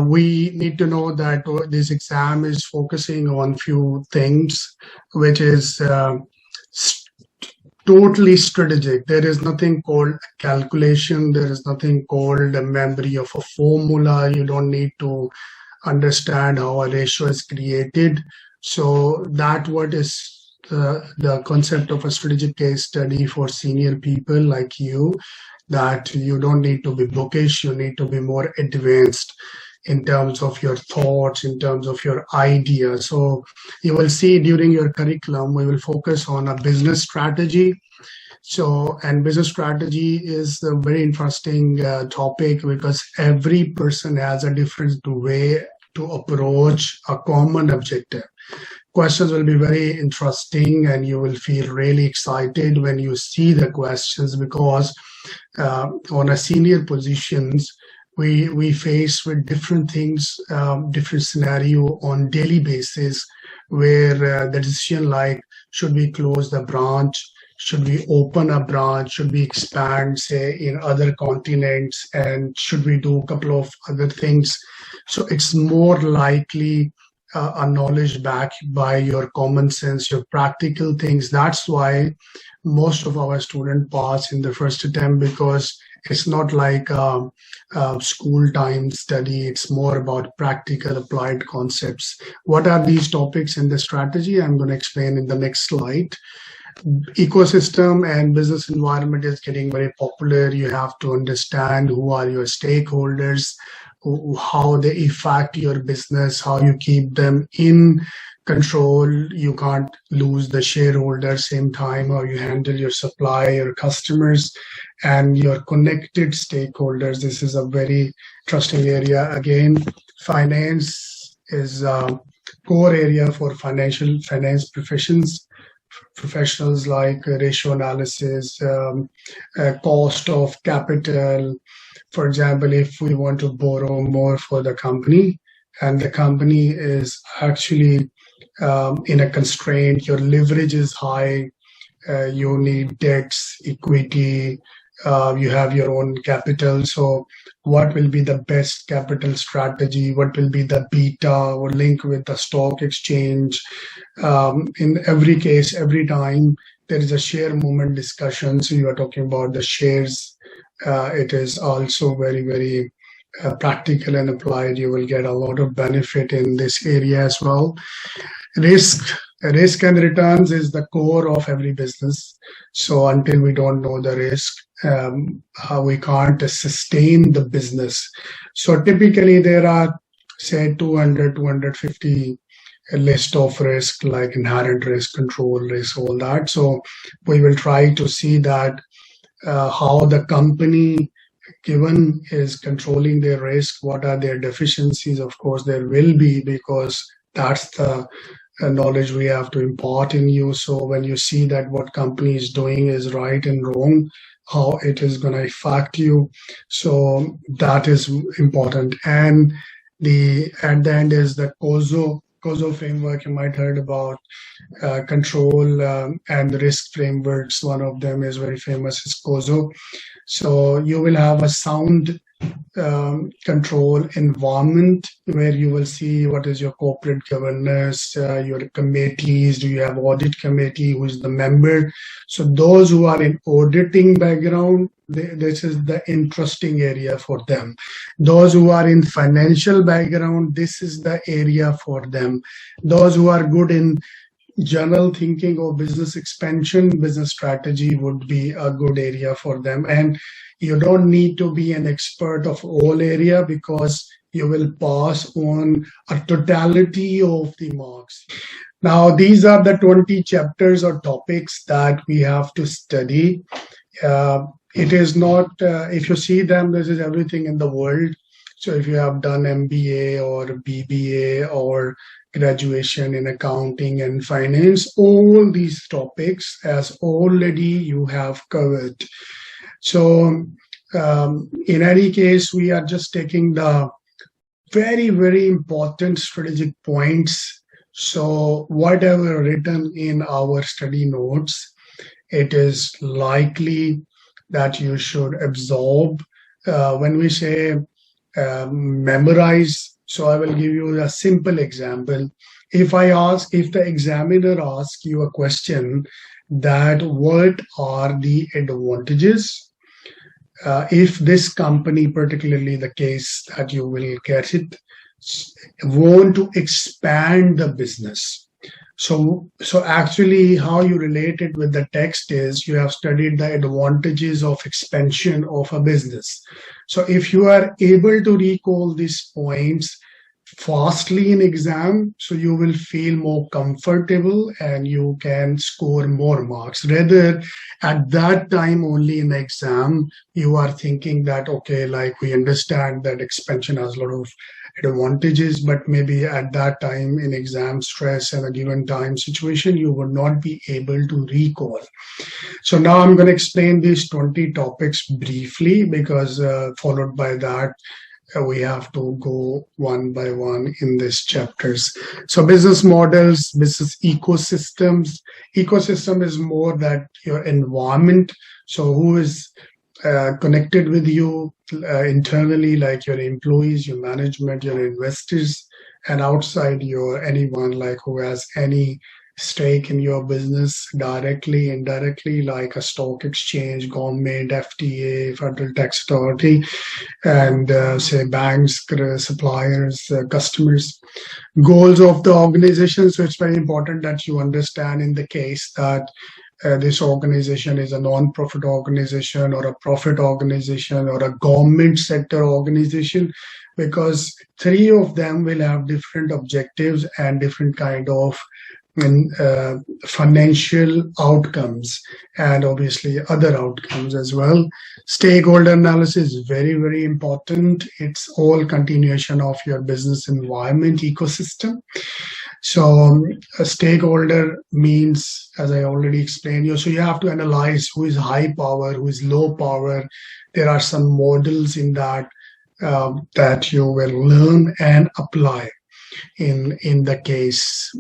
we need to know that this exam is focusing on few things, which is s- totally strategic. There is nothing called calculation. There is nothing called a memory of a formula. You don't need to understand how a ratio is created. So that what is the concept of a strategic case study for senior people like you, that you don't need to be bookish, you need to be more advanced in terms of your thoughts, in terms of your ideas. So you will see during your curriculum, we will focus on a business strategy. So, and business strategy is a very interesting topic because every person has a different way to approach a common objective. Questions will be very interesting and you will feel really excited when you see the questions, because on a senior positions, we face with different things, different scenario on daily basis, where the decision like, should we close the branch, should we open a branch, should we expand say in other continents, and should we do a couple of other things. So it's more likely a knowledge backed by your common sense, your practical things. That's why most of our students pass in the first attempt, because it's not like school time study. It's more about practical applied concepts. What are these topics in the strategy? I'm going to explain in the next slide. Ecosystem and business environment is getting very popular. You have to understand who are your stakeholders, how they affect your business, how you keep them in control. You can't lose the shareholder same time, how you handle your supply, your customers, and your connected stakeholders. This is a very trusting area. Again, finance is a core area for finance professionals, like ratio analysis, cost of capital. For example, if we want to borrow more for the company and the company is actually in a constraint, your leverage is high, you need debts, equity, you have your own capital. So what will be the best capital strategy? What will be the beta or link with the stock exchange? In every case, every time there is a share movement discussion, so you are talking about the shares. It is also very, very practical and applied. You will get a lot of benefit in this area as well. Risk and returns is the core of every business. So until we don't know the risk, how we can't sustain the business. So typically there are say 200, 250 a list of risk, like inherent risk, control risk, all that. So we will try to see that how the company given is controlling their risk, what are their deficiencies. Of course there will be, because that's the knowledge we have to impart in you. So when you see that what company is doing is right and wrong, how it is going to affect you, so that is important. And the at the end is the COSO framework. You might heard about control and risk frameworks. One of them is very famous, is COSO. So you will have a sound control environment where you will see what is your corporate governance, your committees. Do you have audit committee? Who is the member? So those who are in auditing background, this is the interesting area for them. Those who are in financial background, this is the area for them. Those who are good in general thinking or business expansion, business strategy would be a good area for them. And you don't need to be an expert of all area, because you will pass on a totality of the marks. Now, these are the 20 chapters or topics that we have to study. It is not, if you see them, this is everything in the world. So if you have done MBA or BBA or graduation in accounting and finance, all these topics as already you have covered. So in any case, we are just taking the very, very important strategic points. So whatever written in our study notes, it is likely that you should absorb. When we say memorize. So I will give you a simple example. If the examiner asks you a question that what are the advantages, if this company, particularly the case that you will get it, want to expand the business. So actually how you relate it with the text is you have studied the advantages of expansion of a business. So if you are able to recall these points fastly in exam, so you will feel more comfortable and you can score more marks. Rather, at that time only in the exam, you are thinking that, okay, like we understand that expansion has a lot of advantages, but maybe at that time in exam stress and a given time situation, you would not be able to recall. So now I'm going to explain these 20 topics briefly because followed by that, we have to go one by one in these chapters. So business models, business ecosystems. Ecosystem is more that your environment. So who is connected with you internally, like your employees, your management, your investors, and outside your anyone like who has any stake in your business directly, indirectly, like a stock exchange, government, FTA, federal tax authority, and say banks, suppliers, customers. Goals of the organization. So it's very important that you understand in the case that this organization is a non-profit organization or a profit organization or a government sector organization, because three of them will have different objectives and different kind of financial outcomes and obviously other outcomes as well. Stakeholder analysis is very, very important. It's all continuation of your business environment ecosystem. So a stakeholder means, as I already explained you, so you have to analyze who is high power, who is low power. There are some models in that that you will learn and apply in the case.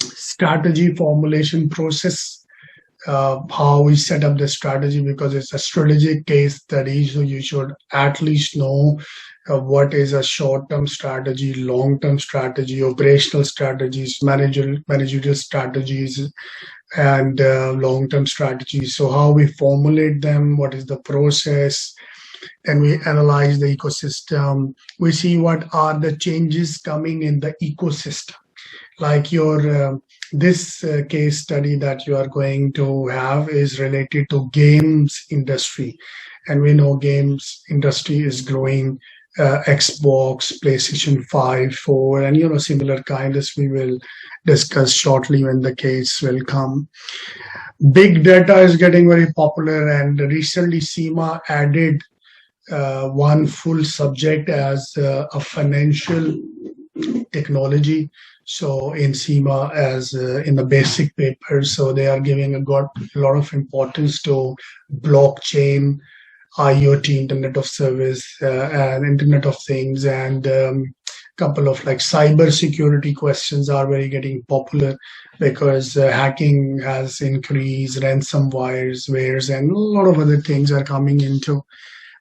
Strategy formulation process, how we set up the strategy, because it's a strategic case study, so you should at least know what is a short-term strategy, long-term strategy, operational strategies, managerial strategies, and long-term strategies. So how we formulate them, what is the process, and we analyze the ecosystem. We see what are the changes coming in the ecosystem. Like your this case study that you are going to have is related to games industry, and we know games industry is growing. Xbox, PlayStation 5, 4, and similar kind, as we will discuss shortly when the case will come. Big data is getting very popular, and recently SEMA added one full subject as a financial technology. So in SEMA, as in the basic paper, so they are giving a lot of importance to blockchain, IoT, Internet of Service, and Internet of Things, and couple of like cyber security questions are very getting popular because hacking has increased, ransomwares, and a lot of other things are coming into.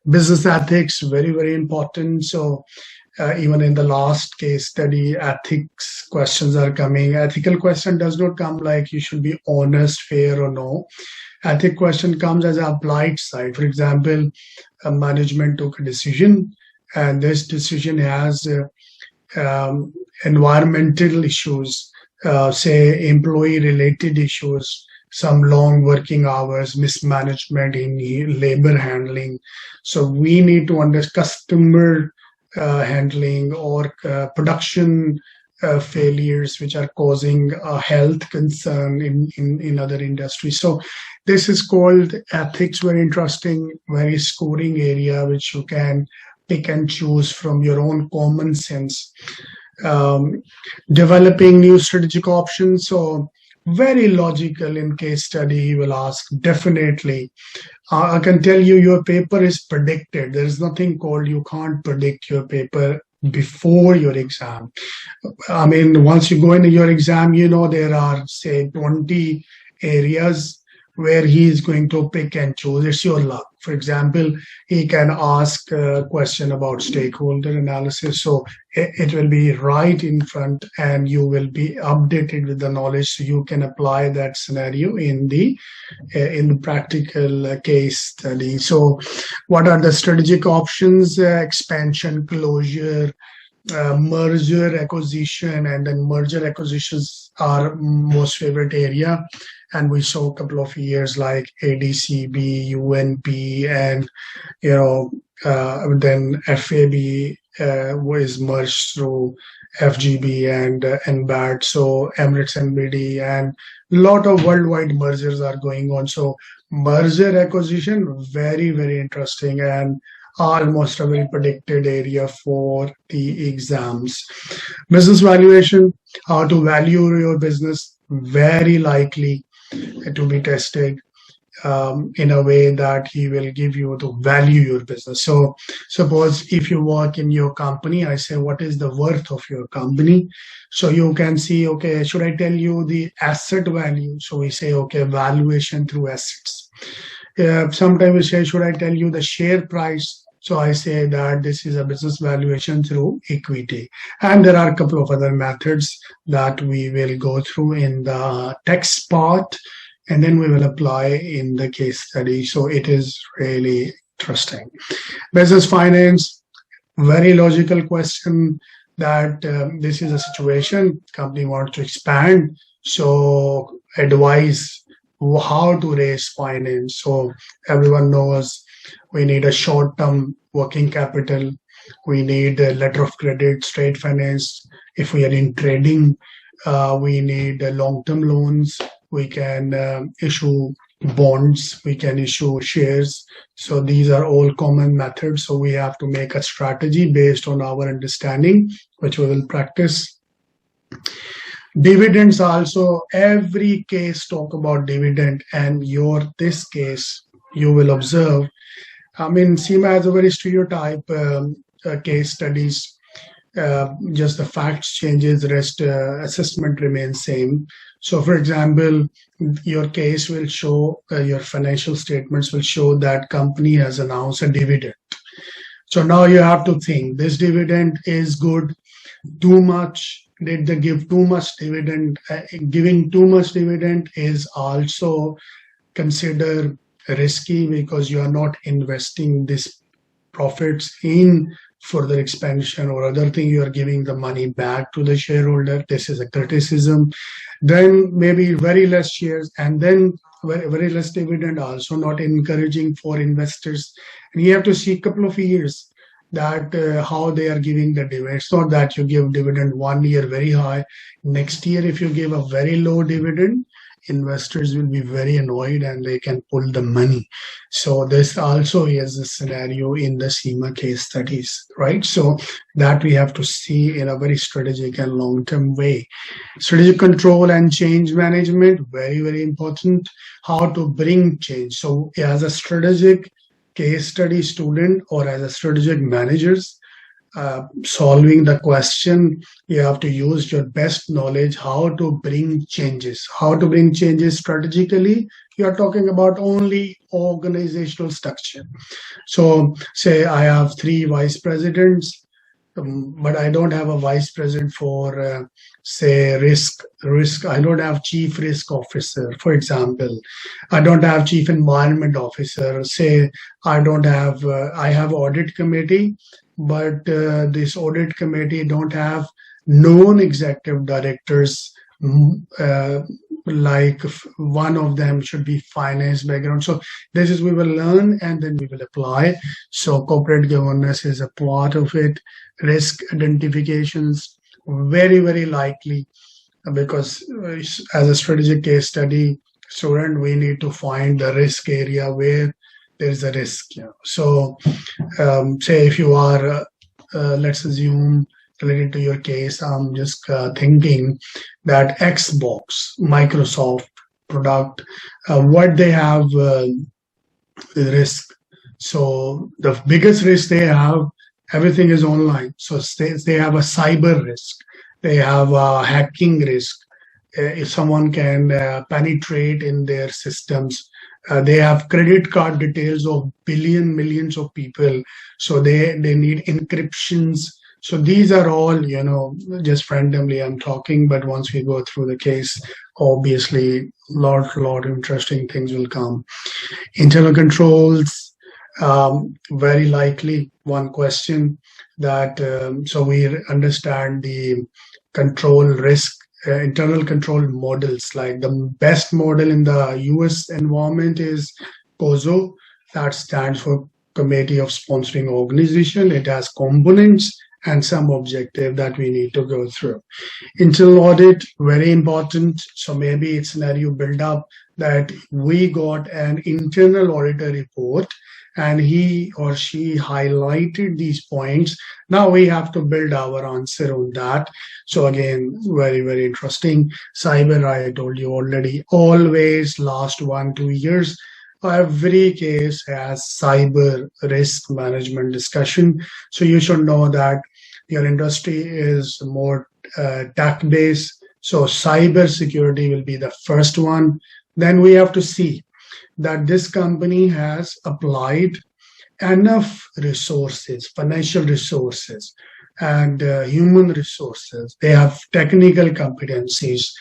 Business ethics, very, very important. So even in the last case study, ethics questions are coming. Ethical question does not come like you should be honest, fair, or no. Ethic question comes as an applied side. For example, a management took a decision, and this decision has environmental issues, say employee-related issues, some long working hours, mismanagement in labor handling. So we need to understand customer handling or production failures which are causing a health concern in other industries. So this is called ethics, very interesting, very scoring area which you can pick and choose from your own common sense. Developing new strategic options. So very logical in case study, he will ask, definitely. I can tell you your paper is predicted. There is nothing called you can't predict your paper before your exam. I mean, once you go into your exam, there are, say, 20 areas where he is going to pick and choose. It's your luck. For example, he can ask a question about stakeholder analysis. So it will be right in front and you will be updated with the knowledge so you can apply that scenario in the practical case study. So what are the strategic options? Expansion, closure, merger acquisition, and then merger acquisitions are most favorite area. And we saw a couple of years like ADCB, UNP, and then FAB was merged through FGB and NBAT. So Emirates NBD and a lot of worldwide mergers are going on. So merger acquisition, very, very interesting and almost a very predicted area for the exams. Business valuation, how to value your business, very likely to be tested in a way that he will give you to value your business. So suppose if you work in your company, I say, what is the worth of your company? So you can see, okay, should I tell you the asset value? So we say, okay, valuation through assets. Sometimes we say, should I tell you the share price? So I say that this is a business valuation through equity. And there are a couple of other methods that we will go through in the text part, and then we will apply in the case study. So it is really interesting. Business finance, very logical question that this is a situation, company wants to expand. So advise how to raise finance. So everyone knows we need a short-term working capital. We need a letter of credit, trade finance. If we are in trading, we need long-term loans. We can issue bonds. We can issue shares. So these are all common methods. So we have to make a strategy based on our understanding, which we will practice. Dividends also, every case talk about dividend, and this case you will observe. I mean, CIMA has a very stereotype case studies. Just the facts changes, rest assessment remains same. So, for example, your case will show, your financial statements will show that company has announced a dividend. So now you have to think, this dividend is good, too much. Did they give too much dividend? Giving too much dividend is also considered risky because you are not investing these profits in further expansion or other thing. You are giving the money back to the shareholder. This is a criticism. Then maybe very less shares, and then very less dividend, also not encouraging for investors. And you have to see a couple of years that how they are giving the dividend. It's not that you give dividend 1 year very high. Next year, if you give a very low dividend, investors will be very annoyed and they can pull the money. So this also is a scenario in the CIMA case studies, right? So that we have to see in a very strategic and long-term way. Strategic control and change management, very, very important. How to bring change. So as a strategic case study student or as a strategic managers, solving the question, you have to use your best knowledge how to bring changes. How to bring changes strategically, you are talking about only organizational structure. So say I have 3 vice presidents, but I don't have a vice president for say risk. I don't have chief risk officer, for example. I don't have chief environment officer. Say I don't have, I have audit committee, but this audit committee don't have non-executive directors. Like one of them should be finance background. So this is, we will learn and then we will apply. So corporate governance is a part of it. Risk identifications, very, very likely, because as a strategic case study student, we need to find the risk area where there's a risk. So say if you are, let's assume related to your case, I'm just thinking that Xbox, Microsoft product, what they have risk. So the biggest risk they have, everything is online. So they have a cyber risk. They have a hacking risk. if someone can penetrate in their systems. They have credit card details of millions of people, so they need encryptions. So these are all, just randomly I'm talking, but once we go through the case, obviously, lot interesting things will come. Internal controls, very likely one question that so we understand the control risk, internal control models. Like the best model in the US environment is COSO, that stands for Committee of Sponsoring Organization. It has components and some objective that we need to go through. Internal audit, very important. So maybe it's scenario build up that we got an internal auditor report and he or she highlighted these points. Now we have to build our answer on that. So again, very interesting. Cyber, I told you already, always last 1-2 years. Every case has cyber risk management discussion. So you should know that your industry is more tech based. So cyber security will be the first one. Then we have to see that this company has applied enough resources, financial resources, and human resources. They have technical competencies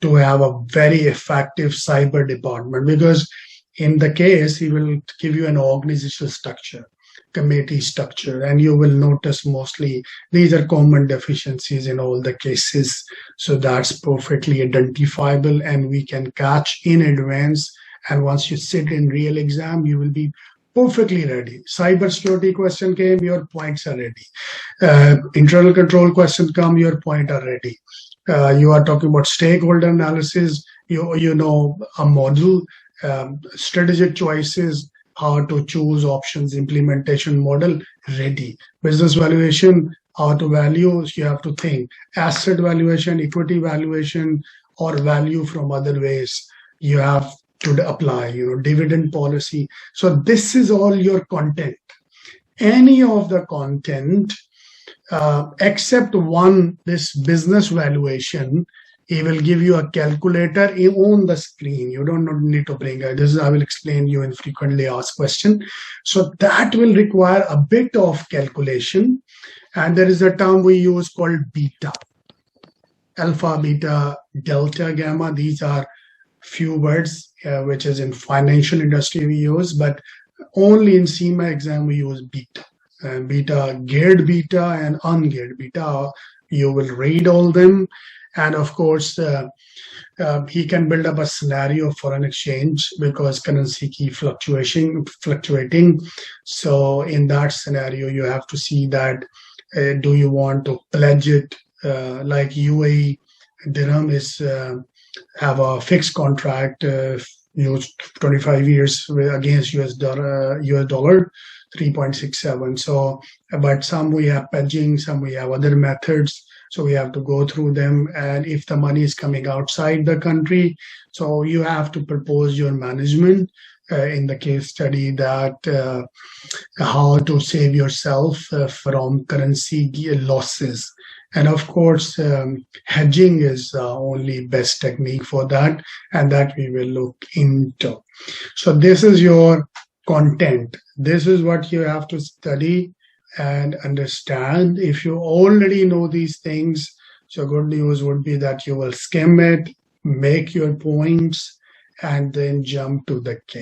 to have a very effective cyber department, because in the case, he will give you an organizational structure, committee structure, and you will notice mostly these are common deficiencies in all the cases. So that's perfectly identifiable and we can catch in advance. And once you sit in real exam, you will be perfectly ready. Cybersecurity question came, your points are ready. Internal control question come, your point are ready. You are talking about stakeholder analysis, you know a model, strategic choices, how to choose options, implementation model, ready. Business valuation, how to value, you have to think. Asset valuation, equity valuation, or value from other ways, you have to apply, dividend policy. So this is all your content. Any of the content, except one, this business valuation, he will give you a calculator on the screen. You don't need to bring it. This is, I will explain you in frequently asked question. So that will require a bit of calculation. And there is a term we use called beta. Alpha, beta, delta, gamma. These are few words, which is in financial industry we use, but only in CIMA exam we use beta. Beta, geared beta and ungeared beta. You will read all them. And of course, he can build up a scenario of foreign exchange because currency keep fluctuating. So in that scenario, you have to see that do you want to pledge it, like UAE dirham is have a fixed contract, 25 years against US dollar 3.67. So, but some we have pledging, some we have other methods. So we have to go through them. And if the money is coming outside the country, so you have to propose your management in the case study that how to save yourself from currency losses. And of course, hedging is only best technique for that, and that we will look into. So this is your content. This is what you have to study and understand. If you already know these things, so good news would be that you will skim it, make your points, and then jump to the case.